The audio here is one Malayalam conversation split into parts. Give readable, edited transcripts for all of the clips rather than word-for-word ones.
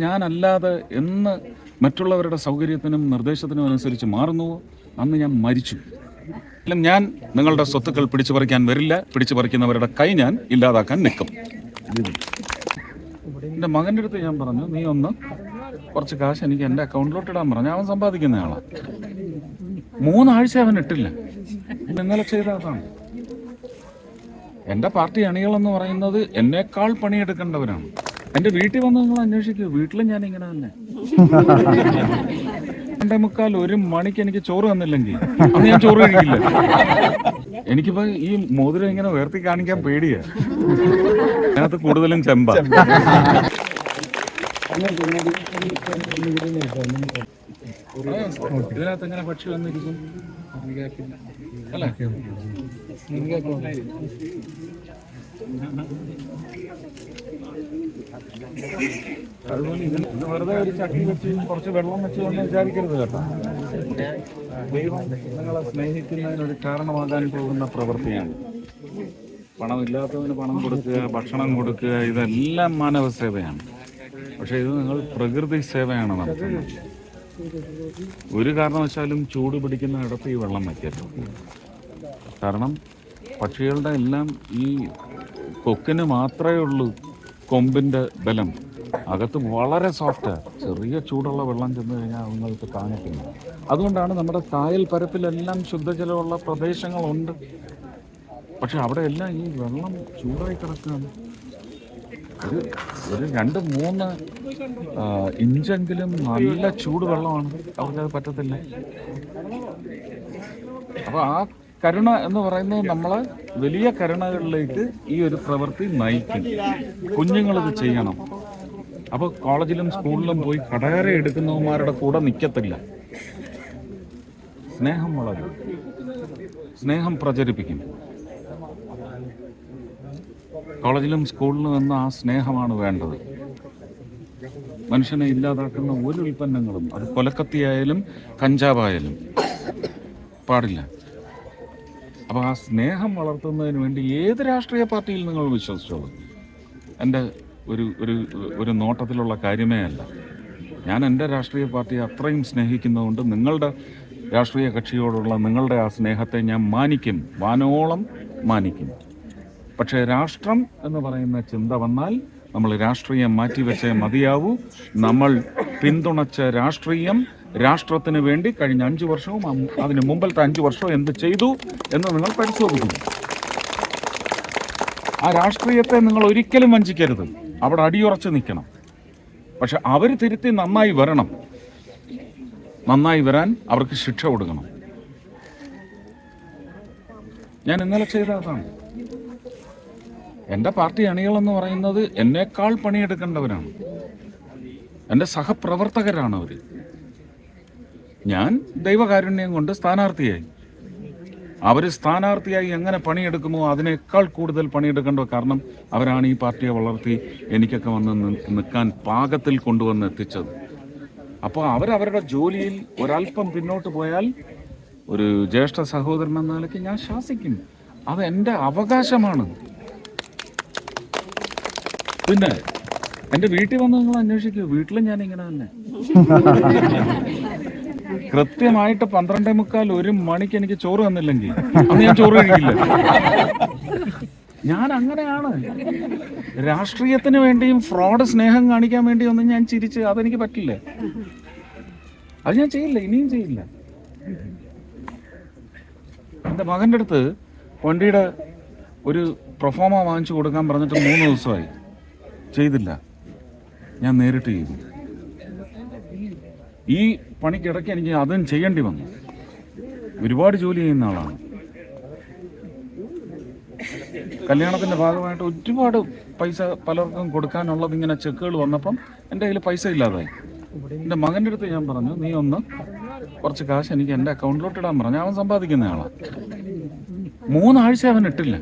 ഞാനല്ലാതെ എന്ന് മറ്റുള്ളവരുടെ സൗകര്യത്തിനും നിർദ്ദേശത്തിനും അനുസരിച്ച് മാറുന്നുവോ അന്ന് ഞാൻ മരിച്ചു. ഞാൻ നിങ്ങളുടെ സ്വത്തുക്കൾ പിടിച്ചു പറിക്കാൻ വരില്ല. പിടിച്ചു പറിക്കുന്നവരുടെ കൈ ഞാൻ ഇല്ലാതാക്കാൻ നിൽക്കും. എൻ്റെ മകൻ്റെ അടുത്ത് ഞാൻ പറഞ്ഞു, നീ ഒന്ന് കുറച്ച് കാശ് എനിക്ക് എൻ്റെ അക്കൗണ്ടിലോട്ട് ഇടാൻ പറഞ്ഞു. അവൻ സമ്പാദിക്കുന്ന ആളാണ്. 3 ആഴ്ച അവൻ ഇട്ടില്ല. ഇന്നലെ ചെയ്തതാണ്. എൻ്റെ പാർട്ടി അണികളെന്ന് പറയുന്നത് എന്നേക്കാൾ പണിയെടുക്കേണ്ടവരാണ്. എൻ്റെ വീട്ടിൽ വന്ന് നിങ്ങൾ അന്വേഷിക്കൂ, വീട്ടിലും ഞാൻ ഇങ്ങനെ തന്നെ. 2:45 1 മണിക്ക് എനിക്ക് ചോറ് തന്നില്ലെങ്കിൽ അന്ന് ഞാൻ ചോറ് കഴിക്കില്ല. എനിക്കിപ്പോ ഈ മോതിരം ഇങ്ങനെ ഉയർത്തി കാണിക്കാൻ പേടിയാ. അതിനകത്ത് കൂടുതലും ചെമ്പ. ഇതിനകത്ത് എങ്ങനെ പക്ഷി വന്നിരിക്കും അല്ലേ? അതുപോലെ ഇത് വെറുതെ ഒരു ചട്ടി വെച്ച് കുറച്ച് വെള്ളം വെച്ചുകൊണ്ട് വിചാരിക്കരുത് കേട്ടോ. ദൈവം നിങ്ങളെ സ്നേഹിക്കുന്നതിനൊരു കാരണമാകാൻ പോകുന്ന പ്രവൃത്തിയാണ്. പണമില്ലാത്തവന് പണം കൊടുക്കുക, ഭക്ഷണം കൊടുക്കുക, ഇതെല്ലാം മാനവ സേവയാണ്. പക്ഷെ ഇത് നിങ്ങൾ പ്രകൃതി സേവയാണ് നടത്തുന്നത്. ഒരു കാരണവശാലും ചൂട് പിടിക്കുന്ന ഇടത്ത് ഈ വെള്ളം വയ്ക്കരുത്. കാരണം പക്ഷികളുടെ എല്ലാം ഈ കൊക്കിന് മാത്രമേ ഉള്ളൂ കൊമ്പിൻ്റെ ബലം. അകത്ത് വളരെ സോഫ്റ്റാണ്. ചെറിയ ചൂടുള്ള വെള്ളം ചെന്ന് കഴിഞ്ഞാൽ നിങ്ങൾക്ക് കാണിക്കുന്നു. അതുകൊണ്ടാണ് നമ്മുടെ കായൽ പരപ്പിലെല്ലാം ശുദ്ധജലമുള്ള പ്രദേശങ്ങളുണ്ട്. പക്ഷെ അവിടെ എല്ലാം ഈ വെള്ളം ചൂടായി കിടക്കുകയാണ്. ഒരു 2-3 ഇഞ്ചെങ്കിലും നല്ല ചൂട് വെള്ളമാണ്. അവർക്കത് പറ്റത്തില്ല. അപ്പോൾ ആ കരുണ എന്ന് പറയുന്നത് നമ്മളെ വലിയ കരുണകളിലേക്ക് ഈ ഒരു പ്രവൃത്തി നയിക്കും. കുഞ്ഞുങ്ങളിത് ചെയ്യണം. അപ്പോൾ കോളേജിലും സ്കൂളിലും പോയി കടകര എടുക്കുന്നവന്മാരുടെ കൂടെ നിൽക്കത്തില്ല. സ്നേഹം വളരും, സ്നേഹം പ്രചരിപ്പിക്കും. കോളേജിലും സ്കൂളിലും എന്ന ആ സ്നേഹമാണ് വേണ്ടത്. മനുഷ്യനെ ഇല്ലാതാക്കുന്ന ഒരു ഉൽപ്പന്നങ്ങളും, അത് കൊലക്കത്തിയായാലും കഞ്ചാവായാലും പാടില്ല. അപ്പോൾ ആ സ്നേഹം വളർത്തുന്നതിന് വേണ്ടി ഏത് രാഷ്ട്രീയ പാർട്ടിയിൽ നിങ്ങൾ വിശ്വസിച്ചോളൂ. എൻ്റെ ഒരു നോട്ടത്തിലുള്ള കാര്യമേ അല്ല. ഞാൻ എൻ്റെ രാഷ്ട്രീയ പാർട്ടിയെ അത്രയും സ്നേഹിക്കുന്നതുകൊണ്ട് നിങ്ങളുടെ രാഷ്ട്രീയ കക്ഷിയോടുള്ള നിങ്ങളുടെ ആ സ്നേഹത്തെ ഞാൻ മാനിക്കും, വാനോളം മാനിക്കും. പക്ഷേ രാഷ്ട്രം എന്ന് പറയുന്ന ചിന്ത വന്നാൽ നമ്മൾ രാഷ്ട്രീയം മാറ്റിവെച്ചേ മതിയാവൂ. നമ്മൾ പിന്തുണച്ച രാഷ്ട്രീയം രാഷ്ട്രത്തിന് വേണ്ടി കഴിഞ്ഞ 5 വർഷവും അതിന് മുമ്പത്തെ 5 വർഷവും എന്ത് ചെയ്തു എന്ന് നിങ്ങൾ പരിശോധിക്കുന്നു. ആ രാഷ്ട്രീയത്തെ നിങ്ങൾ ഒരിക്കലും വഞ്ചിക്കരുത്. അവിടെ അടിയുറച്ച് നിൽക്കണം. പക്ഷെ അവർ തിരുത്തി നന്നായി വരണം. നന്നായി വരാൻ അവർക്ക് ശിക്ഷ കൊടുക്കണം. ഞാൻ ഇന്നലെ ചെയ്തതാണ്. എൻ്റെ പാർട്ടി അണികളെന്ന് പറയുന്നത് എന്നേക്കാൾ പണിയെടുക്കേണ്ടവരാണ്. എൻ്റെ സഹപ്രവർത്തകരാണ് അവർ. ഞാൻ ദൈവകാരുണ്യം കൊണ്ട് സ്ഥാനാർത്ഥിയായി. അവർ സ്ഥാനാർത്ഥിയായി എങ്ങനെ പണിയെടുക്കുമോ അതിനേക്കാൾ കൂടുതൽ പണിയെടുക്കേണ്ട. കാരണം അവരാണ് ഈ പാർട്ടിയെ വളർത്തി എനിക്കൊക്കെ വന്ന് നിൽക്കാൻ പാകത്തിൽ കൊണ്ടുവന്ന് എത്തിച്ചത്. അപ്പോൾ അവരവരുടെ ജോലിയിൽ ഒരല്പം പിന്നോട്ട് പോയാൽ ഒരു ജ്യേഷ്ഠ സഹോദരൻ എന്ന നിലയ്ക്ക് ഞാൻ ശാസിക്കും. അത് എൻ്റെ അവകാശമാണ്. പിന്നെ എൻ്റെ വീട്ടിൽ വന്ന് നിങ്ങൾ അന്വേഷിക്കൂ, വീട്ടിലും ഞാൻ ഇങ്ങനെ തന്നെ. കൃത്യമായിട്ട് 12:45 1 മണിക്ക് എനിക്ക് ചോറ് തന്നില്ലെങ്കിൽ അന്ന് ഞാൻ ചോറ് കഴിക്കില്ല. ഞാൻ അങ്ങനെയാണ്. രാഷ്ട്രീയത്തിന് വേണ്ടിയും ഫ്രോഡ് സ്നേഹം കാണിക്കാൻ വേണ്ടി ഒന്നും ഞാൻ ചിരിച്ച് അതെനിക്ക് പറ്റില്ല. അത് ഞാൻ ചെയ്യില്ല, ഇനിയും ചെയ്യില്ല. എൻ്റെ മകൻ്റെ അടുത്ത് വണ്ടിയുടെ ഒരു പ്രൊഫോമ വാങ്ങിച്ചു കൊടുക്കാൻ പറഞ്ഞിട്ട് 3 ദിവസമായി. ചെയ്തില്ല. ഞാൻ നേരിട്ട് ചെയ്തു. ഈ പണിക്കിടയ്ക്ക് എനിക്ക് അതും ചെയ്യേണ്ടി വന്നു. ഒരുപാട് ജോലി ചെയ്യുന്ന ആളാണ്. കല്യാണത്തിൻ്റെ ഭാഗമായിട്ട് ഒരുപാട് പൈസ പലർക്കും കൊടുക്കാനുള്ളത് ഇങ്ങനെ ചെക്കുകൾ വന്നപ്പം എൻ്റെ കയ്യിൽ പൈസ ഇല്ലാതായി. എൻ്റെ മകൻ്റെ അടുത്ത് ഞാൻ പറഞ്ഞു, നീ ഒന്ന് കുറച്ച് കാശ് എനിക്ക് എൻ്റെ അക്കൗണ്ടിലോട്ട് ഇടാൻ പറഞ്ഞു. അവൻ സമ്പാദിക്കുന്ന ആളാണ്. 3 ആഴ്ച അവൻ ഇട്ടില്ല.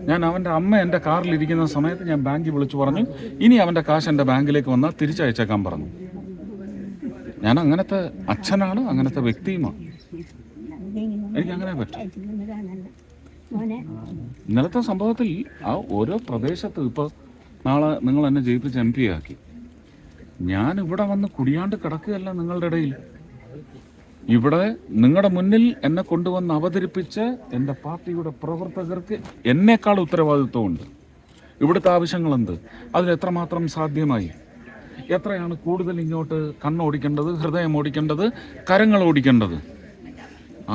ഞാൻ അവൻ്റെ അമ്മ എൻ്റെ കാറിലിരിക്കുന്ന സമയത്ത് ഞാൻ ബാങ്കിൽ വിളിച്ചു പറഞ്ഞു, ഇനി അവൻ്റെ കാശ് എൻ്റെ ബാങ്കിലേക്ക് വന്നാൽ തിരിച്ചയച്ചേക്കാൻ പറഞ്ഞു. ഞാൻ അങ്ങനത്തെ അച്ഛനാണ്, അങ്ങനത്തെ വ്യക്തിയുമാണ്. എനിക്ക് അങ്ങനെ പറ്റും. ഇന്നലത്തെ സംഭവത്തിൽ ആ ഓരോ പ്രദേശത്ത് ഇപ്പോൾ നാളെ നിങ്ങൾ എന്നെ ജയിപ്പിച്ച് MP ആക്കി. ഞാൻ ഇവിടെ വന്ന് കുടിയാണ്ട് കിടക്കുകയല്ല നിങ്ങളുടെ ഇടയിൽ. ഇവിടെ നിങ്ങളുടെ മുന്നിൽ എന്നെ കൊണ്ടുവന്ന് അവതരിപ്പിച്ച് എൻ്റെ പാർട്ടിയുടെ പ്രവർത്തകർക്ക് എന്നേക്കാൾ ഉത്തരവാദിത്വമുണ്ട്. ഇവിടുത്തെ ആവശ്യങ്ങൾ എന്ത്, അതിൽ എത്രമാത്രം സാധ്യമായി, എത്രയാണ് കൂടുതൽ ഇങ്ങോട്ട് കണ്ണോടിക്കേണ്ടത്, ഹൃദയം ഓടിക്കേണ്ടത്, കരങ്ങൾ ഓടിക്കേണ്ടത്,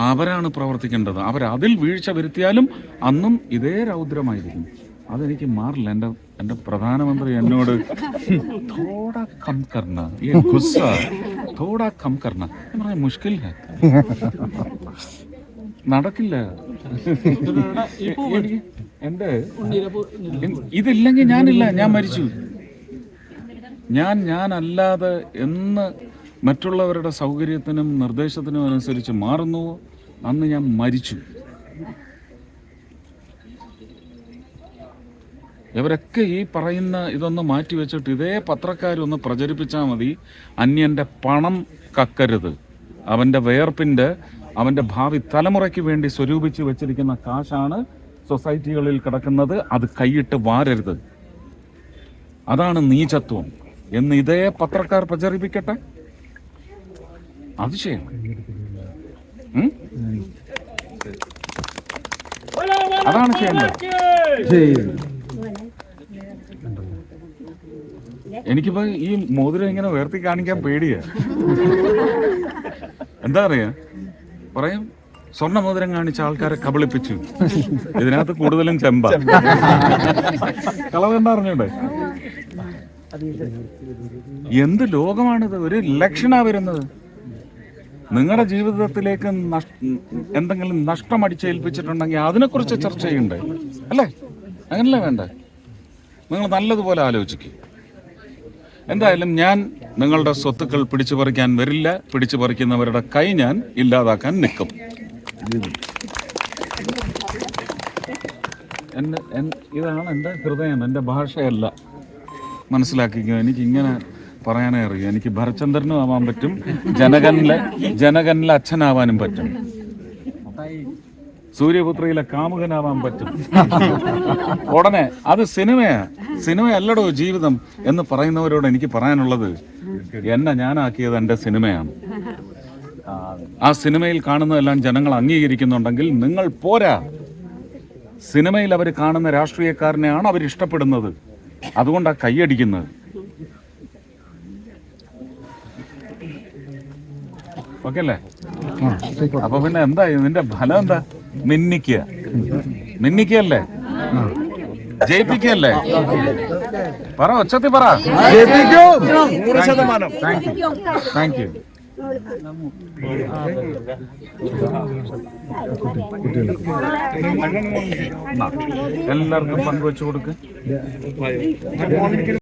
അവരാണ് പ്രവർത്തിക്കേണ്ടത്. അവരതിൽ വീഴ്ച വരുത്തിയാലും അന്നും ഇതേ രൗദ്രമായിരിക്കും. അതെനിക്ക് മാറില്ല. എൻ്റെ പ്രധാനമന്ത്രി എന്നോട് തോടാ കം കർണ, ഈ ഗുസ്സ തോടാ കം കർണ എന്ന് പറഞ്ഞാൽ മുഷ്കില്ല, നടക്കില്ല. എൻ്റെ ഇതില്ലെങ്കിൽ ഞാനില്ല, ഞാൻ മരിച്ചു. ഞാനല്ലാതെ എന്ന് മറ്റുള്ളവരുടെ സൗകര്യത്തിനും നിർദ്ദേശത്തിനും അനുസരിച്ച് മാറുന്നുവോ അന്ന് ഞാൻ മരിച്ചു. ഇവരൊക്കെ ഈ പറയുന്ന ഇതൊന്ന് മാറ്റി വെച്ചിട്ട് ഇതേ പത്രക്കാരൊന്ന് പ്രചരിപ്പിച്ചാൽ മതി. അന്യൻ്റെ പണം കക്കരുത്, അവൻ്റെ വേർപ്പിൻ്റെ, അവൻ്റെ ഭാവി തലമുറയ്ക്ക് വേണ്ടി സ്വരൂപിച്ച് വെച്ചിരിക്കുന്ന കാശാണ് സൊസൈറ്റികളിൽ കിടക്കുന്നത്, അത് കൈയിട്ട് വാരരുത്, അതാണ് നീചത്വം എന്ന് ഇതേ പത്രക്കാർ പ്രചരിപ്പിക്കട്ടെ. അത് ചെയ്യണം. അതാണ് ചെയ്യേണ്ടത്. എനിക്കിപ്പോ ഈ മോതിരം ഇങ്ങനെ ഉയർത്തി കാണിക്കാൻ പേടിയാ. എന്താ പറയാ, പറയും സ്വർണ്ണ മോതിരം കാണിച്ച ആൾക്കാരെ കബളിപ്പിച്ചു, ഇതിനകത്ത് കൂടുതലും ചെമ്പ. കളവെന്താ അറിഞ്ഞൂടെ? എന്ത് ലോകമാണിത്? ഒരു ഇലക്ഷനാ വരുന്നത്. നിങ്ങളുടെ ജീവിതത്തിലേക്ക് എന്തെങ്കിലും നഷ്ടം അടിച്ചേൽപ്പിച്ചിട്ടുണ്ടെങ്കിൽ അതിനെക്കുറിച്ച് ചർച്ച ചെയ്യണ്ടേ? അല്ലേ? അങ്ങനല്ലേ വേണ്ടേ? നിങ്ങൾ നല്ലതുപോലെ ആലോചിക്കും. എന്തായാലും ഞാൻ നിങ്ങളുടെ സ്വത്തുക്കൾ പിടിച്ചു പറിക്കാൻ വരില്ല. പിടിച്ചു പറിക്കുന്നവരുടെ കൈ ഞാൻ ഇല്ലാതാക്കാൻ നിൽക്കും. ഇതാണ് എൻ്റെ ഹൃദയം, എൻ്റെ ഭാഷയല്ല. മനസ്സിലാക്കിക്കോ. എനിക്കിങ്ങനെ പറയാനേ അറിയൂ. എനിക്ക് ഭരചന്ദ്രനും ആവാൻ പറ്റും, ജനകനിലെ അച്ഛനാവാനും പറ്റും, സൂര്യപുത്രിയിലെ കാമുകനാവാൻ പറ്റും. ഉടനെ അത് സിനിമയല്ലടോ ജീവിതം എന്ന് പറയുന്നവരോട് എനിക്ക് പറയാനുള്ളത്, എന്നെ ഞാനാക്കിയത് എൻ്റെ സിനിമയാണ്. ആ സിനിമയിൽ കാണുന്നതെല്ലാം ജനങ്ങൾ അംഗീകരിക്കുന്നുണ്ടെങ്കിൽ നിങ്ങൾ പോരാ. സിനിമയിൽ അവർ കാണുന്ന രാഷ്ട്രീയക്കാരനെയാണ് അവർ ഇഷ്ടപ്പെടുന്നത്, അതുകൊണ്ടാണ് കൈയടിക്കുന്നത്. ഓക്കെ അല്ലേ? അപ്പൊ പിന്നെ എന്താ ഇതിന്റെ ഫലം? എന്താ? മിന്നിക്കല്ലേ? ജയിപ്പിക്കല്ലേ? പറ, ഒച്ചത്തി പറ. Thank you. എല്ലാവർക്കും പങ്കുവെച്ചു കൊടുക്ക്.